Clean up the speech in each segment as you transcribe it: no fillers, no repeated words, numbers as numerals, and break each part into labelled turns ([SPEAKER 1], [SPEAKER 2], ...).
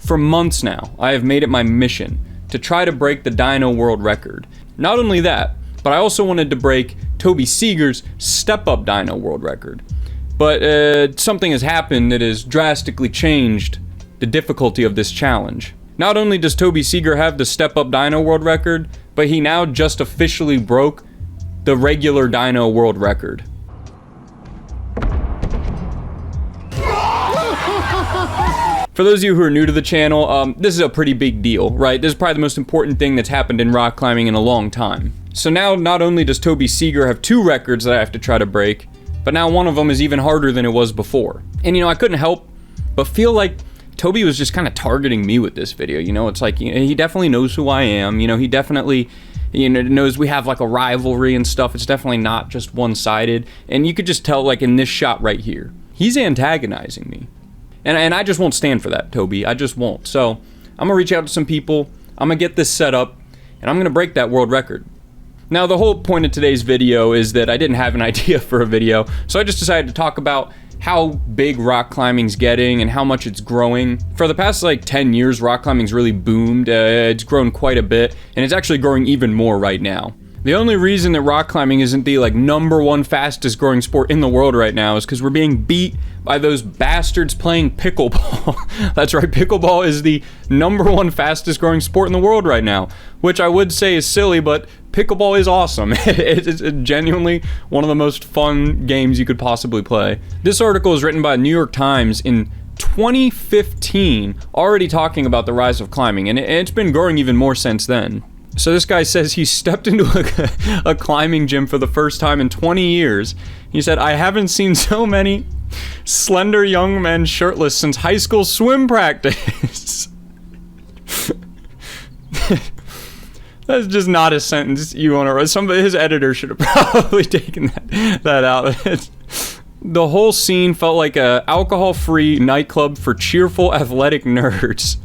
[SPEAKER 1] For months now, I have made it my mission to try to break the dyno world record. Not only that, but I also wanted to break Toby Seeger's step-up dyno world record. But something has happened that has drastically changed the difficulty of this challenge. Not only does Toby Seeger have the step-up dyno world record, but he now just officially broke the regular dyno world record. For those of you who are new to the channel, this is a pretty big deal, right? This is probably the most important thing that's happened in rock climbing in a long time. So now, not only does Toby Seeger have 2 records that I have to try to break, but now one of them is even harder than it was before. And I couldn't help but feel like Toby was just kind of targeting me with this video. It's like, he definitely knows who I am. He definitely, knows we have like a rivalry and stuff. It's definitely not just one-sided. And you could just tell, like in this shot right here, he's antagonizing me. And I just won't stand for that, Toby. I just won't. So I'm gonna reach out to some people, I'm gonna get this set up, and I'm gonna break that world record. Now, the whole point of today's video is that I didn't have an idea for a video, so I just decided to talk about how big rock climbing's getting and how much it's growing. For the past like 10 years, rock climbing's really boomed. It's grown quite a bit, and it's actually growing even more right now. The only reason that rock climbing isn't the like #1 fastest growing sport in the world right now is because we're being beat by those bastards playing pickleball. That's right, pickleball is the #1 fastest growing sport in the world right now, which I would say is silly, but pickleball is awesome. It's genuinely one of the most fun games you could possibly play. This article is written by New York Times in 2015, already talking about the rise of climbing, and it's been growing even more since then. So this guy says he stepped into a climbing gym for the first time in 20 years. He said, "I haven't seen so many slender young men shirtless since high school swim practice." That's just not a sentence you want to write. His editor should have probably taken that out. The whole scene felt like a alcohol-free nightclub for cheerful athletic nerds.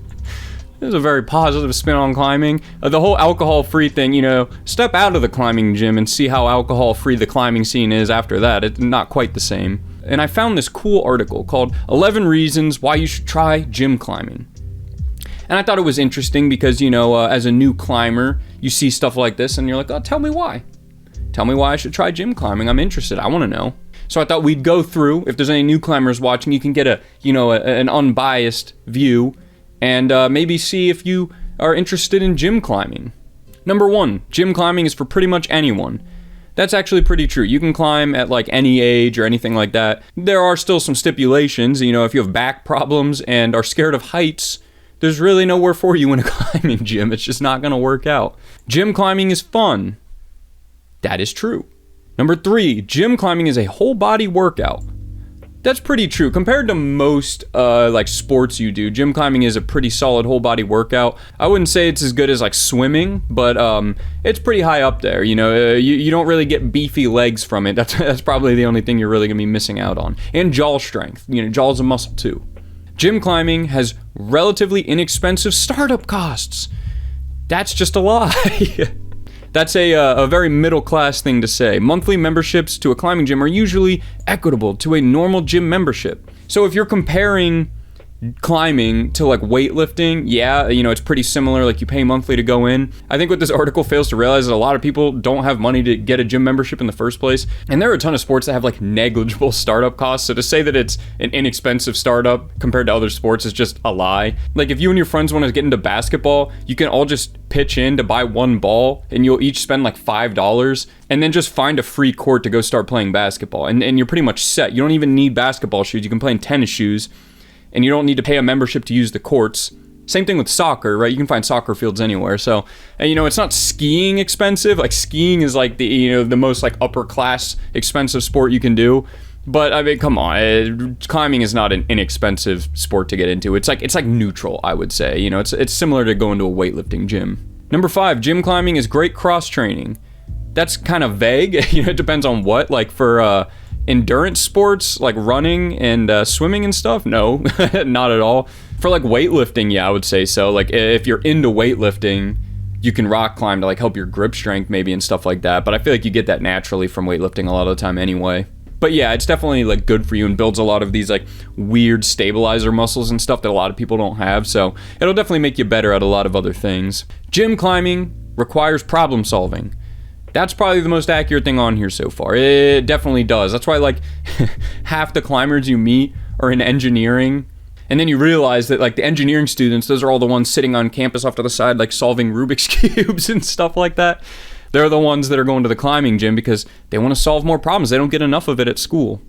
[SPEAKER 1] This is a very positive spin on climbing. The whole alcohol-free thing, step out of the climbing gym and see how alcohol-free the climbing scene is after that. It's not quite the same. And I found this cool article called 11 Reasons Why You Should Try Gym Climbing. And I thought it was interesting because, as a new climber, you see stuff like this and you're like, oh, tell me why. Tell me why I should try gym climbing. I'm interested. I want to know. So I thought we'd go through, if there's any new climbers watching, you can get an unbiased view and maybe see if you are interested in gym climbing. Number 1, gym climbing is for pretty much anyone. That's actually pretty true. You can climb at like any age or anything like that. There are still some stipulations. If you have back problems and are scared of heights, there's really nowhere for you in a climbing gym. It's just not gonna work out. Gym climbing is fun. That is true. Number 3, gym climbing is a whole body workout. That's pretty true. Compared to most like sports you do, gym climbing is a pretty solid whole body workout. I wouldn't say it's as good as like swimming, but it's pretty high up there. You don't really get beefy legs from it. That's probably the only thing you're really gonna be missing out on. And jaw strength. Jaw's a muscle too. Gym climbing has relatively inexpensive startup costs. That's just a lie. That's a very middle-class thing to say. Monthly memberships to a climbing gym are usually equitable to a normal gym membership. So if you're comparing climbing to like weightlifting, yeah, it's pretty similar, like you pay monthly to go in. I think what this article fails to realize is a lot of people don't have money to get a gym membership in the first place. And there are a ton of sports that have like negligible startup costs. So to say that it's an inexpensive startup compared to other sports is just a lie. Like if you and your friends want to get into basketball, you can all just pitch in to buy one ball and you'll each spend like $5 and then just find a free court to go start playing basketball. And you're pretty much set. You don't even need basketball shoes. You can play in tennis shoes. And you don't need to pay a membership to use the courts. Same thing with soccer, right? You can find soccer fields anywhere. So, it's not skiing expensive. Like skiing is like the most like upper class expensive sport you can do. But I mean, come on, climbing is not an inexpensive sport to get into. It's like neutral, I would say. It's similar to going to a weightlifting gym. Number 5, gym climbing is great cross training. That's kind of vague. It depends on what. Like for endurance sports like running and swimming and stuff, no. Not at all. For like weightlifting, yeah, I would say so. Like if you're into weightlifting, you can rock climb to like help your grip strength maybe and stuff like that, but I feel like you get that naturally from weightlifting a lot of the time anyway. But yeah, it's definitely like good for you and builds a lot of these like weird stabilizer muscles and stuff that a lot of people don't have. So it'll definitely make you better at a lot of other things. Gym climbing requires problem solving. That's probably the most accurate thing on here so far. It definitely does. That's why like half the climbers you meet are in engineering. And then you realize that like the engineering students, those are all the ones sitting on campus off to the side, like solving Rubik's Cubes and stuff like that. They're the ones that are going to the climbing gym because they want to solve more problems. They don't get enough of it at school.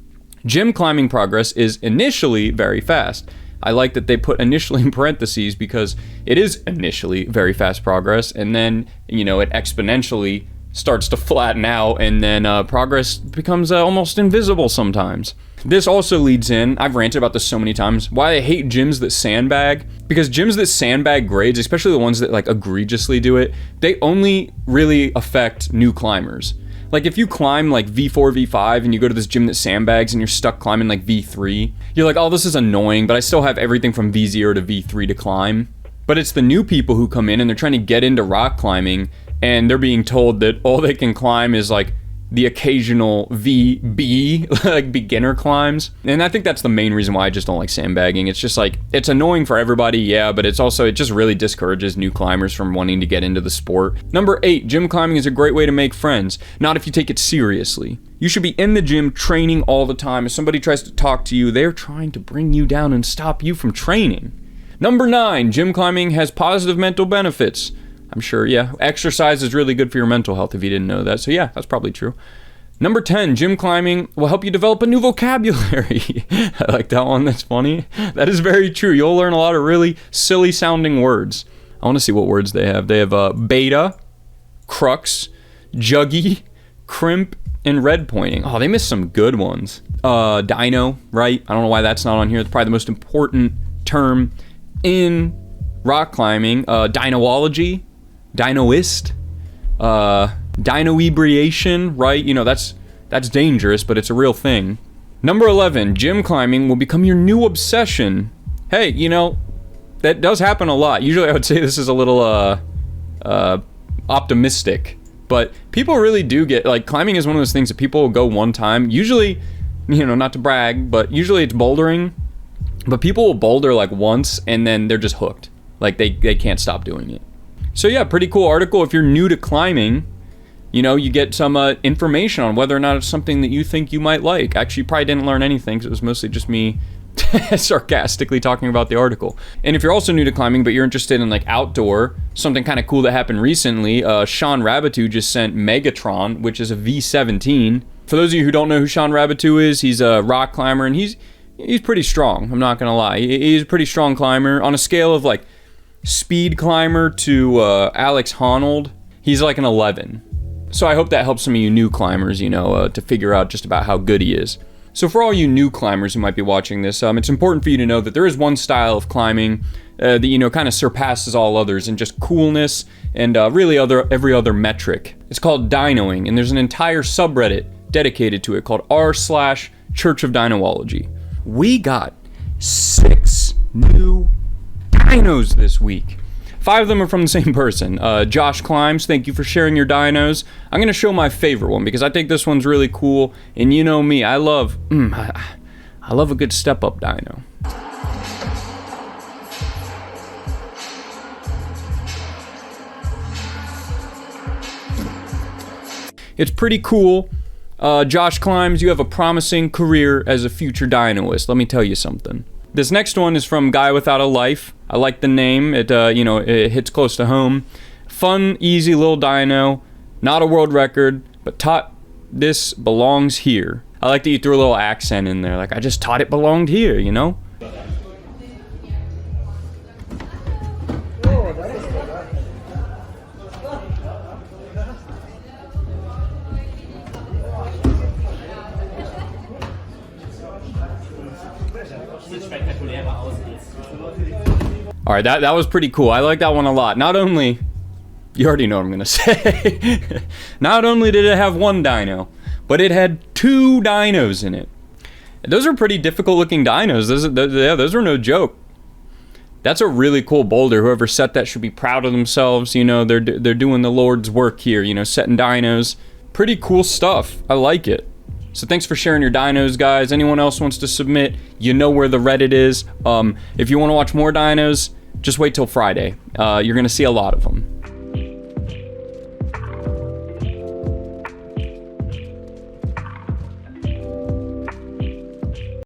[SPEAKER 1] Gym climbing progress is initially very fast. I like that they put initially in parentheses because it is initially very fast progress. And then, you know, it exponentially starts to flatten out, and then progress becomes almost invisible sometimes. This also leads in, I've ranted about this so many times, why I hate gyms that sandbag. Because gyms that sandbag grades, especially the ones that like egregiously do it, they only really affect new climbers. Like if you climb like V4, V5 and you go to this gym that sandbags and you're stuck climbing like V3, you're like, oh, this is annoying, but I still have everything from V0 to V3 to climb. But it's the new people who come in and they're trying to get into rock climbing, and they're being told that all they can climb is like the occasional VB, like beginner climbs. And I think that's the main reason why I just don't like sandbagging. It's just like, it's annoying for everybody, yeah, but it's also, it just really discourages new climbers from wanting to get into the sport. Number 8, gym climbing is a great way to make friends. Not if you take it seriously. You should be in the gym training all the time. If somebody tries to talk to you, they're trying to bring you down and stop you from training. Number 9, gym climbing has positive mental benefits. I'm sure, yeah. Exercise is really good for your mental health if you didn't know that. So yeah, that's probably true. Number 10, gym climbing will help you develop a new vocabulary. I like that one, that's funny. That is very true. You'll learn a lot of really silly sounding words. I want to see what words they have. They have beta, crux, juggy, crimp, and red pointing. Oh, they missed some good ones. Dino, right? I don't know why that's not on here. It's probably the most important term in rock climbing. Dinology. Dynoist, dinoebriation, right? You know, that's dangerous, but it's a real thing. Number 11, gym climbing will become your new obsession. Hey, you know, that does happen a lot. Usually I would say this is a little optimistic, but people really do get, like, climbing is one of those things that people will go one time. Usually, you know, not to brag, but usually it's bouldering, but people will boulder like once and then they're just hooked. Like they can't stop doing it. So yeah, pretty cool article. If you're new to climbing, you know, you get some information on whether or not it's something that you think you might like. Actually, you probably didn't learn anything because it was mostly just me sarcastically talking about the article. And if you're also new to climbing, but you're interested in like outdoor, something kind of cool that happened recently, Sean Rabitou just sent Megatron, which is a V17. For those of you who don't know who Sean Rabitou is, he's a rock climber and he's pretty strong. I'm not gonna lie. He's a pretty strong climber on a scale of like speed climber to Alex Honnold. He's like an 11. So I hope that helps some of you new climbers, you know, to figure out just about how good he is. So for all you new climbers who might be watching this, it's important for you to know that there is one style of climbing that, you know, kind of surpasses all others in just coolness and really every other metric. It's called dynoing, and there's an entire subreddit dedicated to it called r/Church of Dinology. We got 6 new dinos this week. 5 of them are from the same person. Josh Climbs, thank you for sharing your dinos. I'm going to show my favorite one because I think this one's really cool. And you know me, I love a good step-up dino. It's pretty cool. Josh Climbs, you have a promising career as a future dinoist. Let me tell you something. This next one is from Guy Without a Life. I like the name. It you know, it hits close to home. Fun, easy little dino. Not a world record, but taught this belongs here. I like that you threw a little accent in there. Like, I just taught it belonged here, you know? All right, that was pretty cool. I like that one a lot. Not only, you already know what I'm gonna say. Not only did it have one dino, but it had 2 dinos in it. Those are pretty difficult looking dinos. Those are no joke. That's a really cool boulder. Whoever set that should be proud of themselves. You know, they're doing the Lord's work here, you know, setting dinos. Pretty cool stuff. I like it. So thanks for sharing your dinos, guys. Anyone else wants to submit, you know where the Reddit is. If you want to watch more dinos, just wait till Friday. You're going to see a lot of them.